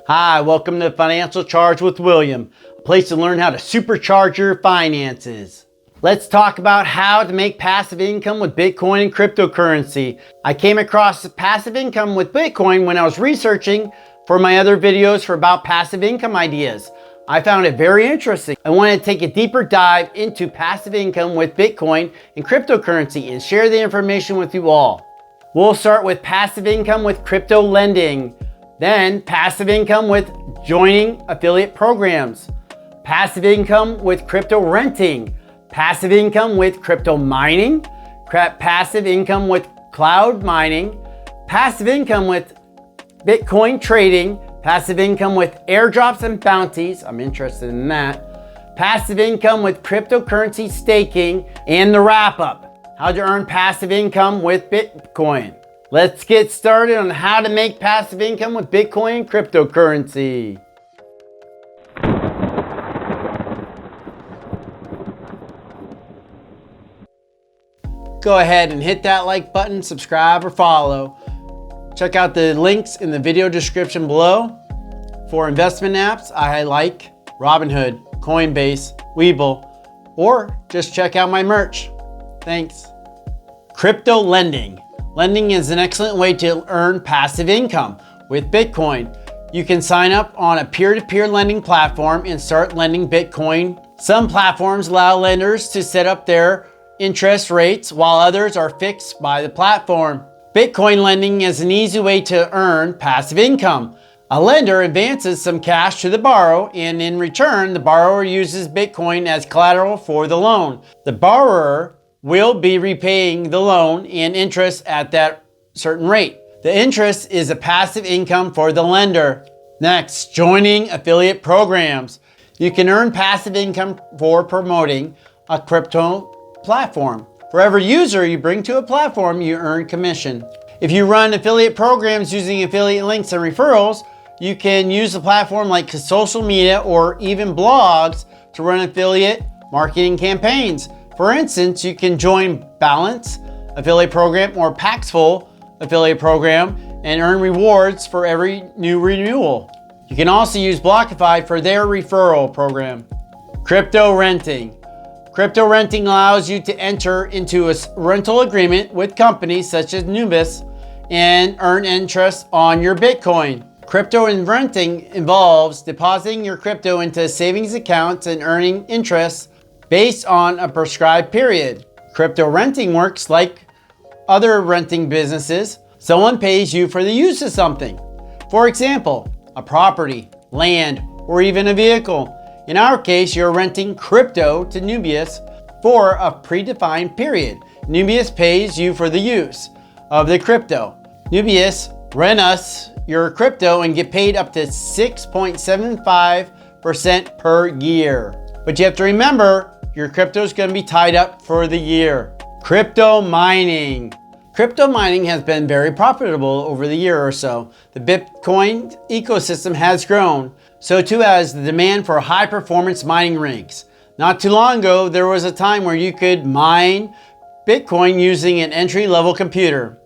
Hi, welcome to Financial Charge with William, a place to learn how to supercharge your finances. Let's talk about how to make passive income with Bitcoin and cryptocurrency. I came across passive income with Bitcoin when I was researching for my other videos about passive income ideas. I found it very interesting. I wanted to take a deeper dive into passive income with Bitcoin and cryptocurrency and share the information with you all. We'll start with passive income with crypto lending. Then passive income with joining affiliate programs, passive income with crypto renting, passive income with crypto mining, passive income with cloud mining, passive income with Bitcoin trading, passive income with airdrops and bounties. I'm interested in that. Passive income with cryptocurrency staking, and the wrap up, how to earn passive income with Bitcoin. Let's get started on how to make passive income with Bitcoin and cryptocurrency. Go ahead and hit that like button, subscribe or follow. Check out the links in the video description below. For investment apps, I like Robinhood, Coinbase, Webull, or just check out my merch. Thanks. Crypto lending. Lending is an excellent way to earn passive income. With Bitcoin, you can sign up on a peer-to-peer lending platform and start lending Bitcoin. Some platforms allow lenders to set up their interest rates, while others are fixed by the platform. Bitcoin lending is an easy way to earn passive income. A lender advances some cash to the borrower, and in return, the borrower uses Bitcoin as collateral for the loan. The borrower will be repaying the loan and interest at that certain rate. The interest is a passive income for the lender. Next, joining affiliate programs. You can earn passive income for promoting a crypto platform. For every user you bring to a platform, you earn commission. If you run affiliate programs using affiliate links and referrals, you can use a platform like social media or even blogs to run affiliate marketing campaigns. For instance, you can join Balance affiliate program or Paxful affiliate program and earn rewards for every new renewal. You can also use Blockify for their referral program. Crypto renting. Crypto renting allows you to enter into a rental agreement with companies such as Nubis and earn interest on your Bitcoin. Crypto renting involves depositing your crypto into savings accounts and earning interest based on a prescribed period. Crypto renting works like other renting businesses. Someone pays you for the use of something. For example, a property, land, or even a vehicle. In our case, you're renting crypto to Nubius for a predefined period. Nubius pays you for the use of the crypto. Nubius rent us your crypto and get paid up to 6.75% per year. But you have to remember, your crypto is going to be tied up for the year. Crypto mining. Crypto mining has been very profitable over the year or so. The Bitcoin ecosystem has grown, so too has the demand for high performance mining rigs. Not too long ago, there was a time where you could mine Bitcoin using an entry-level computer.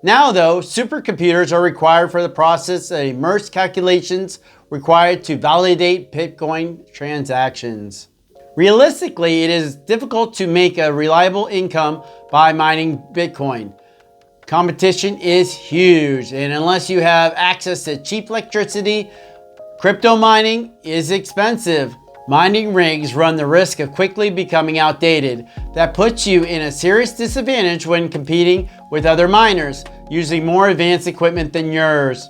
Now though, supercomputers are required for the process of immense calculations required to validate Bitcoin transactions. Realistically, it is difficult to make a reliable income by mining Bitcoin. Competition is huge, and unless you have access to cheap electricity, crypto mining is expensive. Mining rigs run the risk of quickly becoming outdated. That puts you in a serious disadvantage when competing with other miners using more advanced equipment than yours.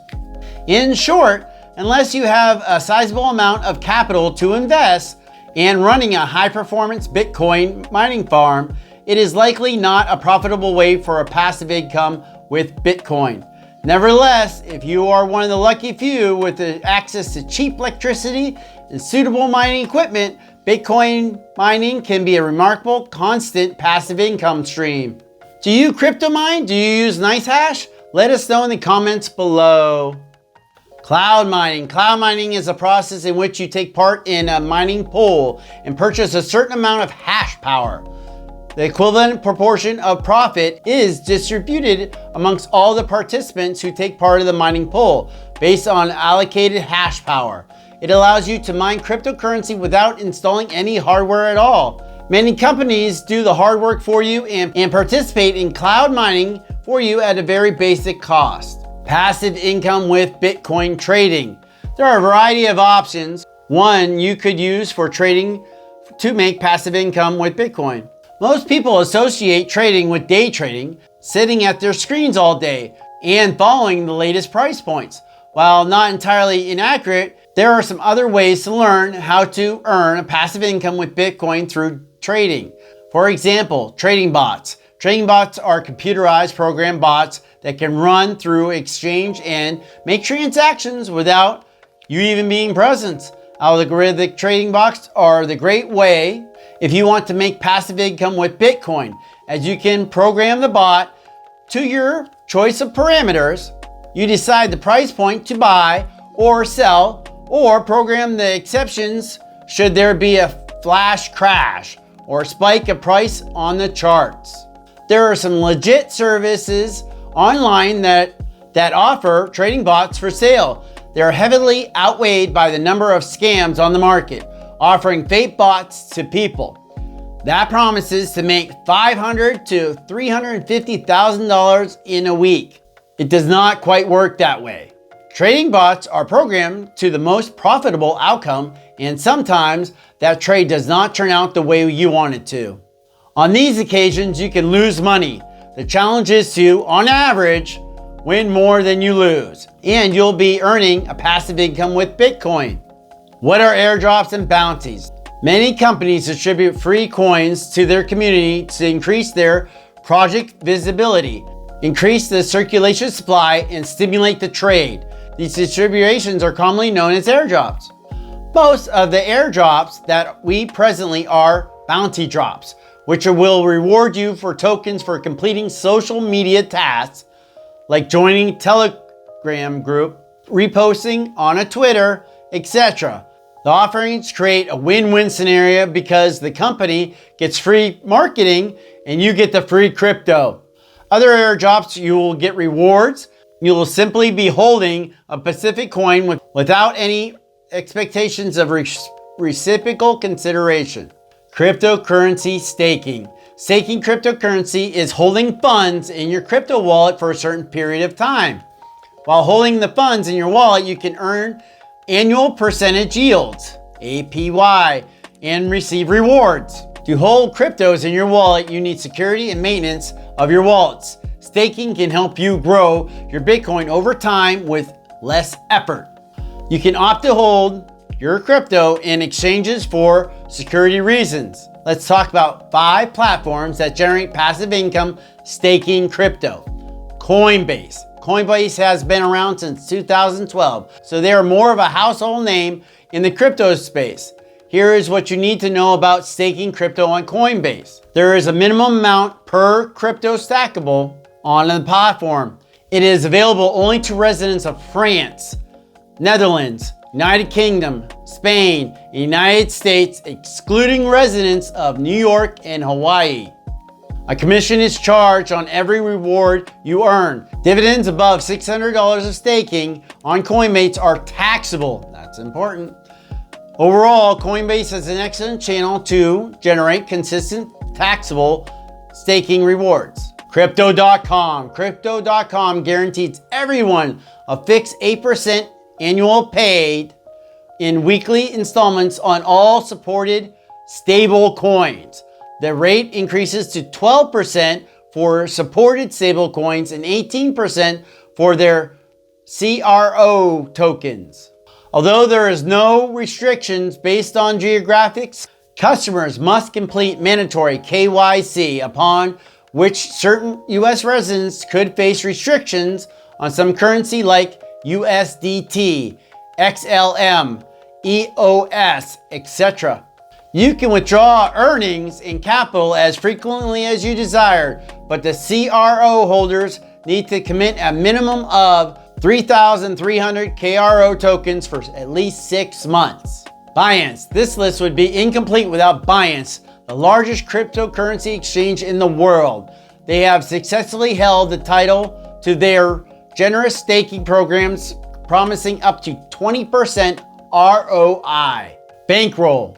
In short, unless you have a sizable amount of capital to invest and running a high-performance Bitcoin mining farm, it is likely not a profitable way for a passive income with Bitcoin. Nevertheless, if you are one of the lucky few with the access to cheap electricity and suitable mining equipment, Bitcoin mining can be a remarkable, constant passive income stream. Do you crypto mine? Do you use NiceHash? Let us know in the comments below. Cloud mining. Cloud mining is a process in which you take part in a mining pool and purchase a certain amount of hash power. The equivalent proportion of profit is distributed amongst all the participants who take part of the mining pool based on allocated hash power. It allows you to mine cryptocurrency without installing any hardware at all. Many companies do the hard work for you and participate in cloud mining for you at a very basic cost. Passive income with Bitcoin trading. There are a variety of options. One you could use for trading to make passive income with Bitcoin. Most people associate trading with day trading, sitting at their screens all day and following the latest price points. While not entirely inaccurate, there are some other ways to learn how to earn a passive income with Bitcoin through trading. For example, trading bots. Trading bots are computerized program bots that can run through exchange and make transactions without you even being present. Algorithmic trading bots are the great way if you want to make passive income with Bitcoin, as you can program the bot to your choice of parameters. You decide the price point to buy or sell, or program the exceptions should there be a flash crash or spike of price on the charts. There are some legit services online that offer trading bots for sale. They are heavily outweighed by the number of scams on the market, offering fake bots to people. That promises to make $500,000 to $350,000 in a week. It does not quite work that way. Trading bots are programmed to the most profitable outcome, and sometimes that trade does not turn out the way you want it to. On these occasions, you can lose money. The challenge is to, on average, win more than you lose, and you'll be earning a passive income with Bitcoin. What are airdrops and bounties? Many companies distribute free coins to their community to increase their project visibility, increase the circulation supply, and stimulate the trade. These distributions are commonly known as airdrops. Most of the airdrops that we presently are bounty drops, which will reward you for tokens for completing social media tasks like joining Telegram group, reposting on a Twitter, etc. The offerings create a win-win scenario because the company gets free marketing and you get the free crypto. Other airdrops, you will get rewards. You will simply be holding a Pacific coin without any expectations of reciprocal consideration. Cryptocurrency staking. Staking cryptocurrency is holding funds in your crypto wallet for a certain period of time. While holding the funds in your wallet, you can earn annual percentage yields, APY, and receive rewards. To hold cryptos in your wallet, you need security and maintenance of your wallets. Staking can help you grow your Bitcoin over time with less effort. You can opt to hold your crypto in exchanges for security reasons. Let's talk about 5 platforms that generate passive income staking crypto. Coinbase. Coinbase has been around since 2012, so they are more of a household name in the crypto space. Here is what you need to know about staking crypto on Coinbase. There is a minimum amount per crypto stackable on the platform. It is available only to residents of France, Netherlands, United Kingdom, Spain, and United States, excluding residents of New York and Hawaii. A commission is charged on every reward you earn. Dividends above $600 of staking on Coinbase are taxable. That's important. Overall, Coinbase is an excellent channel to generate consistent taxable staking rewards. Crypto.com. Crypto.com guarantees everyone a fixed 8% annual paid in weekly installments on all supported stable coins. The rate increases to 12% for supported stable coins and 18% for their CRO tokens. Although there is no restrictions based on geographics, customers must complete mandatory KYC, upon which certain US residents could face restrictions on some currency like USDT, XLM, EOS, etc. You can withdraw earnings in capital as frequently as you desire, but the CRO holders need to commit a minimum of 3,300 KRO tokens for at least 6 months. Binance. This list would be incomplete without Binance, the largest cryptocurrency exchange in the world. They have successfully held the title to their generous staking programs, promising up to 20% ROI. Bankroll,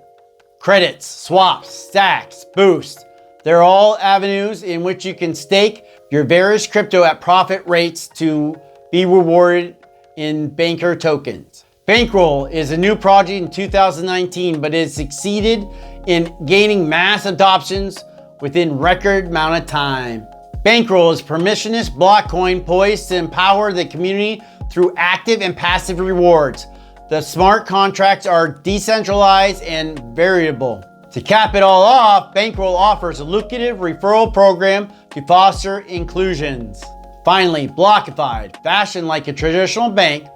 credits, swaps, stacks, boosts. They're all avenues in which you can stake your various crypto at profit rates to be rewarded in banker tokens. Bankroll is a new project in 2019, but it succeeded in gaining mass adoptions within record amount of time. Bankroll is permissionless blockchain poised to empower the community through active and passive rewards. The smart contracts are decentralized and variable. To cap it all off, Bankroll offers a lucrative referral program to foster inclusions. Finally, Blockify, fashioned like a traditional bank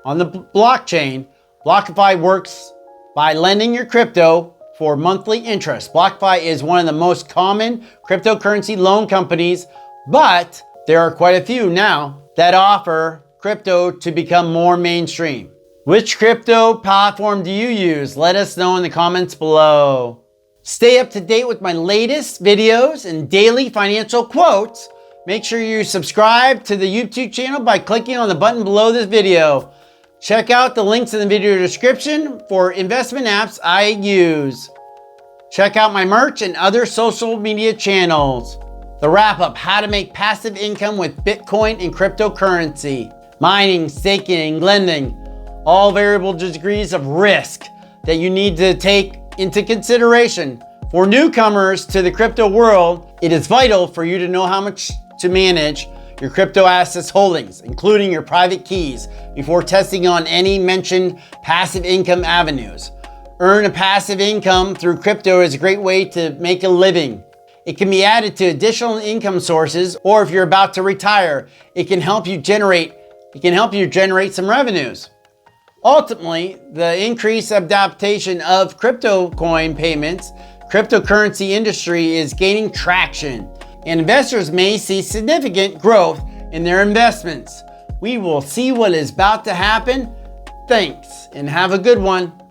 on the blockchain. Blockify works by lending your crypto for monthly interest. Blockify is one of the most common cryptocurrency loan companies, but there are quite a few now that offer crypto to become more mainstream. Which crypto platform do you use? Let us know in the comments below. Stay up to date with my latest videos and daily financial quotes. Make sure you subscribe to the YouTube channel by clicking on the button below this video. Check out the links in the video description for investment apps I use. Check out my merch and other social media channels. The wrap up, how to make passive income with Bitcoin and cryptocurrency. Mining, staking, and lending. All variable degrees of risk that you need to take into consideration. For newcomers to the crypto world, it is vital for you to know how much to manage your crypto assets holdings, including your private keys, before testing on any mentioned passive income avenues. Earn a passive income through crypto is a great way to make a living. It can be added to additional income sources, or if you're about to retire, it can help you generate some revenues. Ultimately, the increased adaptation of crypto coin payments, cryptocurrency industry is gaining traction, and investors may see significant growth in their investments. We will see what is about to happen. Thanks, and have a good one.